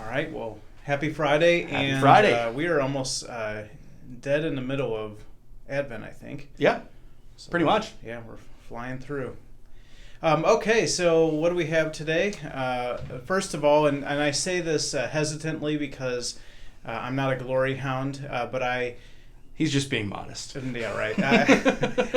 right. Well, happy Friday. Happy Friday. We are almost dead in the middle of Advent, I think. Yeah, So, pretty much. Yeah, we're flying through. Okay, so what do we have today? First of all, and I say this hesitantly because I'm not a glory hound, but He's just being modest. Yeah, right.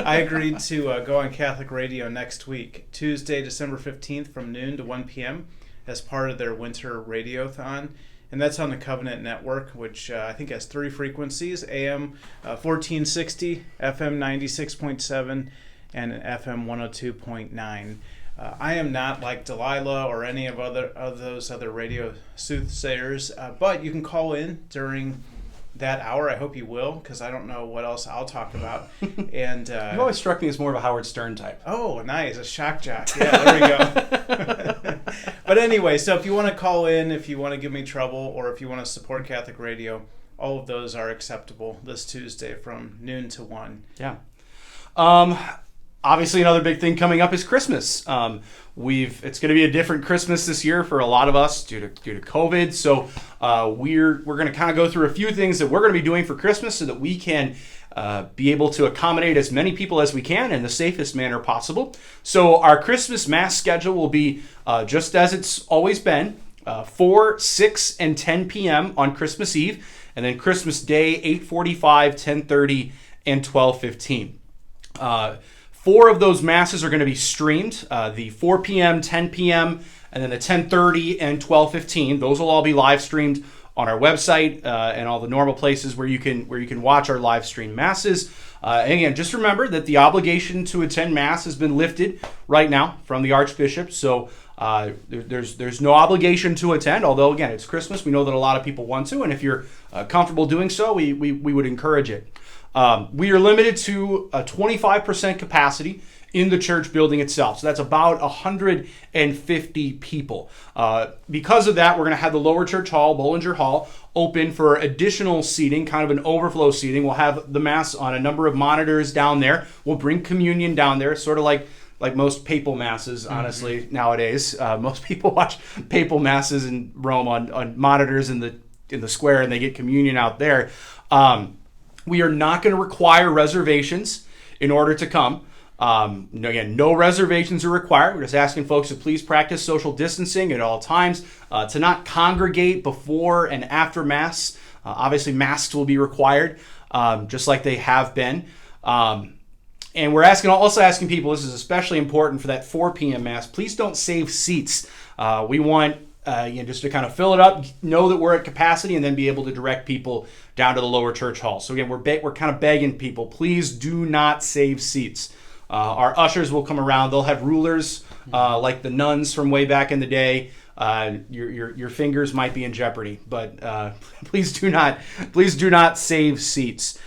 I agreed to go on Catholic radio next week, Tuesday, December 15th from noon to 1 p.m. as part of their winter radiothon. And that's on the Covenant Network, which I think has 3 frequencies, AM 1460, FM 96.7, and FM 102.9. I am not like Delilah or any of those other radio soothsayers, but you can call in during that hour. I hope you will, because I don't know what else I'll talk about. And You've always struck me as more of a Howard Stern type. Oh, nice. A shock jock. Yeah, there we go. But anyway, so if you want to call in, if you want to give me trouble, or if you want to support Catholic radio, all of those are acceptable this Tuesday from noon to 1. Yeah. Obviously, another big thing coming up is Christmas. It's going to be a different Christmas this year for a lot of us due to COVID. So we're going to kind of go through a few things that we're going to be doing for Christmas so that we can be able to accommodate as many people as we can in the safest manner possible. So our Christmas Mass schedule will be just as it's always been, 4, 6, and 10 p.m. on Christmas Eve, and then Christmas Day, 8:45, 10:30, and 12:15. 4 of those masses are going to be streamed, the 4 p.m., 10 p.m., and then the 10:30 and 12:15. Those will all be live streamed on our website and all the normal places where you can watch our live stream masses. And again, just remember that the obligation to attend Mass has been lifted right now from the Archbishop. So there's no obligation to attend, although again, it's Christmas. We know that a lot of people want to, and if you're comfortable doing so, we would encourage it. We are limited to a 25% capacity in the church building itself. So that's about 150 people. Because of that, we're going to have the lower church hall, Bollinger Hall, open for additional seating, kind of an overflow seating. We'll have the Mass on a number of monitors down there. We'll bring communion down there, sort of like most papal masses, honestly, nowadays. Most people watch papal masses in Rome on monitors in the square, and they get communion out there. We are not going to require reservations in order to come. Again, no reservations are required. We're just asking folks to please practice social distancing at all times, to not congregate before and after Mass. Obviously, masks will be required, just like they have been. And we're also asking people, this is especially important for that 4 p.m. Mass, please don't save seats. We want just to kind of fill it up, know that we're at capacity, and then be able to direct people down to the lower church hall. So again, we're kind of begging people, please do not save seats. Our ushers will come around. They'll have rulers like the nuns from way back in the day. Your fingers might be in jeopardy, but please do not save seats.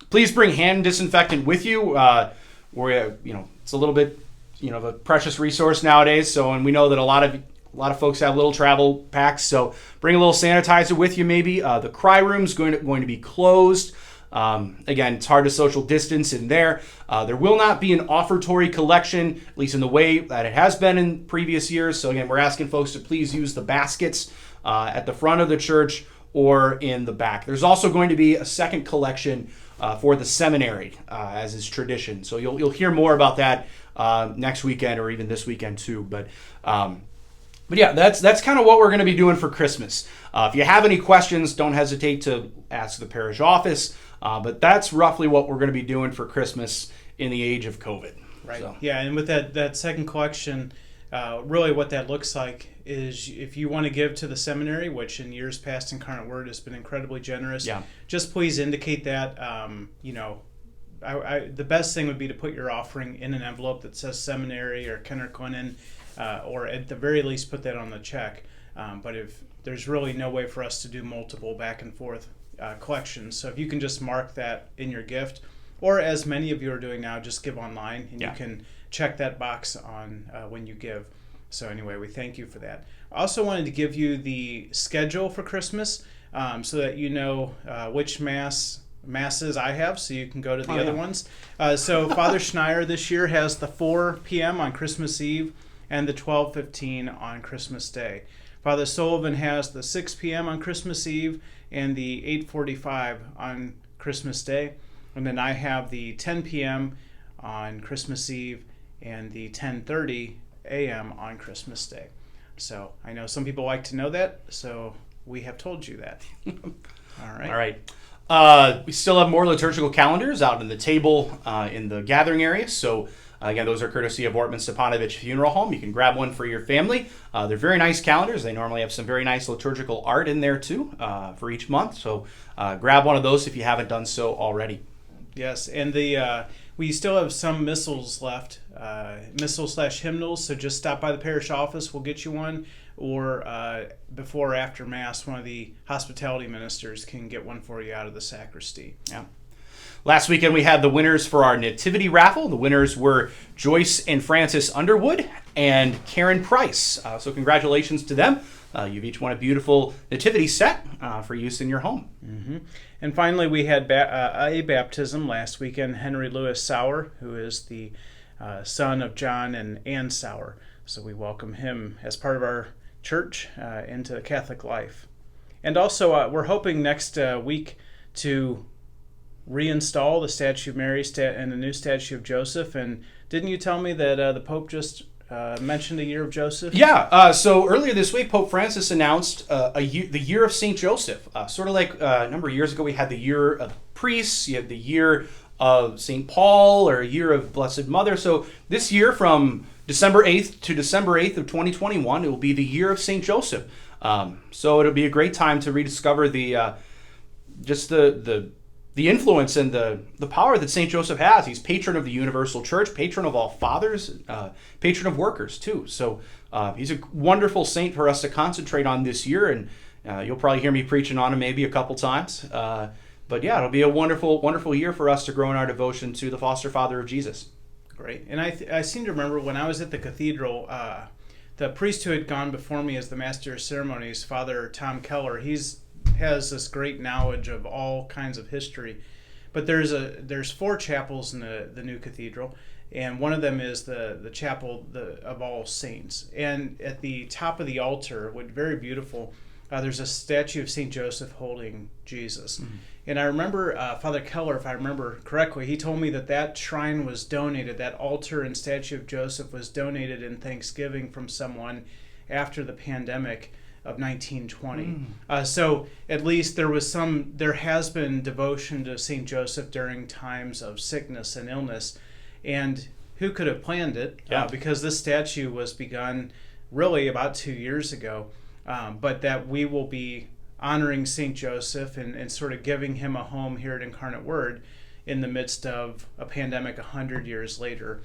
Please bring hand disinfectant with you. It's a little bit of a precious resource nowadays. So, and we know that a lot of folks have little travel packs, so bring a little sanitizer with you maybe. The cry room's going to be closed. Again, it's hard to social distance in there. There will not be an offertory collection, at least in the way that it has been in previous years. So again, we're asking folks to please use the baskets at the front of the church or in the back. There's also going to be a second collection for the seminary, as is tradition. So you'll hear more about that next weekend or even this weekend too. But yeah, that's kind of what we're going to be doing for Christmas. If you have any questions, don't hesitate to ask the parish office. But that's roughly what we're going to be doing for Christmas in the age of COVID. Right. So. Yeah, and with that second collection, really what that looks like is if you want to give to the seminary, which in years past Incarnate Word has been incredibly generous, just please indicate that. The best thing would be to put your offering in an envelope that says seminary or Kenner Quinen, or at the very least put that on the check. But if there's really no way for us to do multiple back and forth collections, so if you can just mark that in your gift, or as many of you are doing now, just give online, and you can check that box on when you give. So anyway, we thank you for that. I also wanted to give you the schedule for Christmas so that you know which masses I have, so you can go to the other ones. So Father Schneier this year has the 4 p.m. on Christmas Eve and the 12:15 on Christmas Day. Father Sullivan has the 6 p.m. on Christmas Eve and the 8:45 on Christmas Day. And then I have the 10 p.m. on Christmas Eve and the 10:30 a.m. on Christmas Day. So I know some people like to know that, so we have told you that. All right. All right. We still have more liturgical calendars out on the table in the gathering area. So again, those are courtesy of Ortman Stepanovich Funeral Home. You can grab one for your family. They're very nice calendars. They normally have some very nice liturgical art in there too for each month. So grab one of those if you haven't done so already. Yes, and we still have some missals left, missal/hymnals. So just stop by the parish office. We'll get you one. Or before or after Mass, one of the hospitality ministers can get one for you out of the sacristy. Yeah. Last weekend we had the winners for our Nativity Raffle. The winners were Joyce and Francis Underwood and Karen Price. So congratulations to them. You've each won a beautiful nativity set for use in your home. Mm-hmm. And finally, we had a baptism last weekend. Henry Louis Sauer, who is the son of John and Ann Sauer. So we welcome him as part of our church into Catholic life. And also, we're hoping next week to reinstall the statue of Mary and the new statue of Joseph. And didn't you tell me that the Pope just mentioned a year of Joseph? Yeah. So earlier this week, Pope Francis announced the year of Saint Joseph. Sort of like a number of years ago, we had the year of priests. You had the year of Saint Paul, or a year of Blessed Mother. So this year, from December 8th to December 8th of 2021, it will be the year of Saint Joseph. So it'll be a great time to rediscover the influence and the power that St. Joseph has. He's patron of the universal church, patron of all fathers, patron of workers too. So he's a wonderful saint for us to concentrate on this year, and you'll probably hear me preaching on him maybe a couple times. But yeah, it'll be a wonderful, wonderful year for us to grow in our devotion to the foster father of Jesus. Great. And I seem to remember when I was at the cathedral, the priest who had gone before me as the master of ceremonies, Father Tom Keller, has this great knowledge of all kinds of history. But there's 4 chapels in the new cathedral, and one of them is the chapel of All Saints. And at the top of the altar, very beautiful, there's a statue of St. Joseph holding Jesus. Mm-hmm. And I remember Father Keller, if I remember correctly, he told me that shrine was donated, that altar and statue of Joseph was donated in Thanksgiving from someone after the pandemic of 1920. So at least there has been devotion to St. Joseph during times of sickness and illness. And who could have planned it? Yeah. Because this statue was begun really about 2 years ago. But that we will be honoring St. Joseph and sort of giving him a home here at Incarnate Word in the midst of a pandemic 100 years later.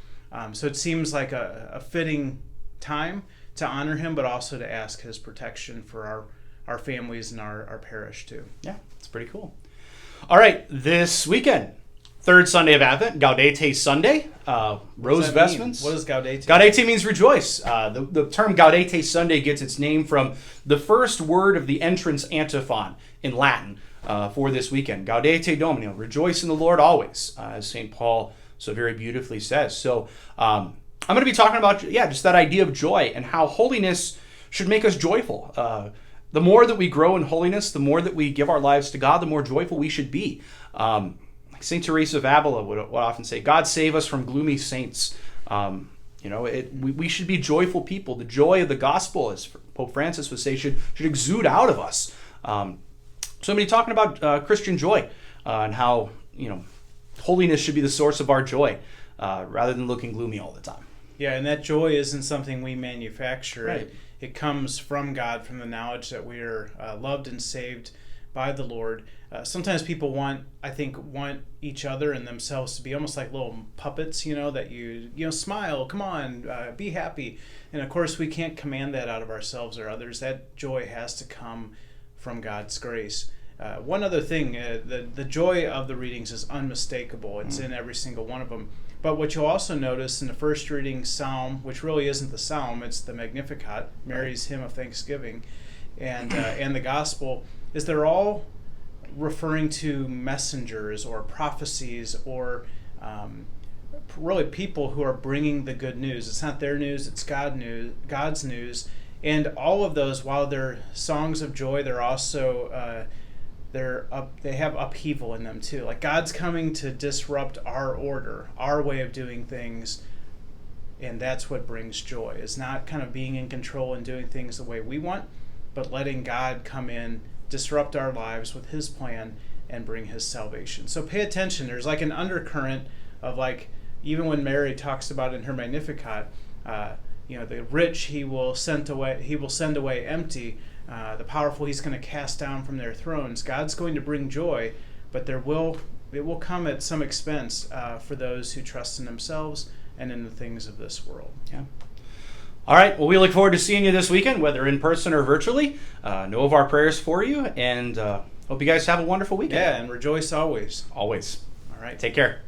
So it seems like a fitting time to honor him, but also to ask his protection for our families and our parish too. Yeah, it's pretty cool. All right, this weekend, third Sunday of Advent, Gaudete Sunday, rose vestments. What does Gaudete? Gaudete means rejoice. The term Gaudete Sunday gets its name from the first word of the entrance antiphon in Latin for this weekend. Gaudete Domino, rejoice in the Lord always, as St. Paul so very beautifully says. So I'm going to be talking about, just that idea of joy and how holiness should make us joyful. The more that we grow in holiness, the more that we give our lives to God, the more joyful we should be. St. Teresa of Avila would often say, God save us from gloomy saints. We should be joyful people. The joy of the gospel, as Pope Francis would say, should exude out of us. So I'm going to be talking about Christian joy and how, holiness should be the source of our joy rather than looking gloomy all the time. Yeah, and that joy isn't something we manufacture. Right. It comes from God, from the knowledge that we are loved and saved by the Lord. Sometimes people want each other and themselves to be almost like little puppets, that you smile, come on, be happy. And of course, we can't command that out of ourselves or others. That joy has to come from God's grace. One other thing, the joy of the readings is unmistakable. It's in every single one of them. But what you'll also notice in the first reading psalm, which really isn't the psalm, it's the Magnificat, Mary's hymn of thanksgiving, and the gospel, is they're all referring to messengers or prophecies or really people who are bringing the good news. It's not their news, it's God's news. And all of those, while they're songs of joy, they're also they have upheaval in them too. Like God's coming to disrupt our order, our way of doing things, and that's what brings joy. Is not kind of being in control and doing things the way we want, but letting God come in, disrupt our lives with His plan, and bring His salvation. So pay attention. There's like an undercurrent of like, even when Mary talks about in her Magnificat, the rich He will send away empty. The powerful He's going to cast down from their thrones. God's going to bring joy, but it will come at some expense for those who trust in themselves and in the things of this world. Yeah. All right. Well, we look forward to seeing you this weekend, whether in person or virtually. Know of our prayers for you, and hope you guys have a wonderful weekend. Yeah, and rejoice always. Always. All right. Take care.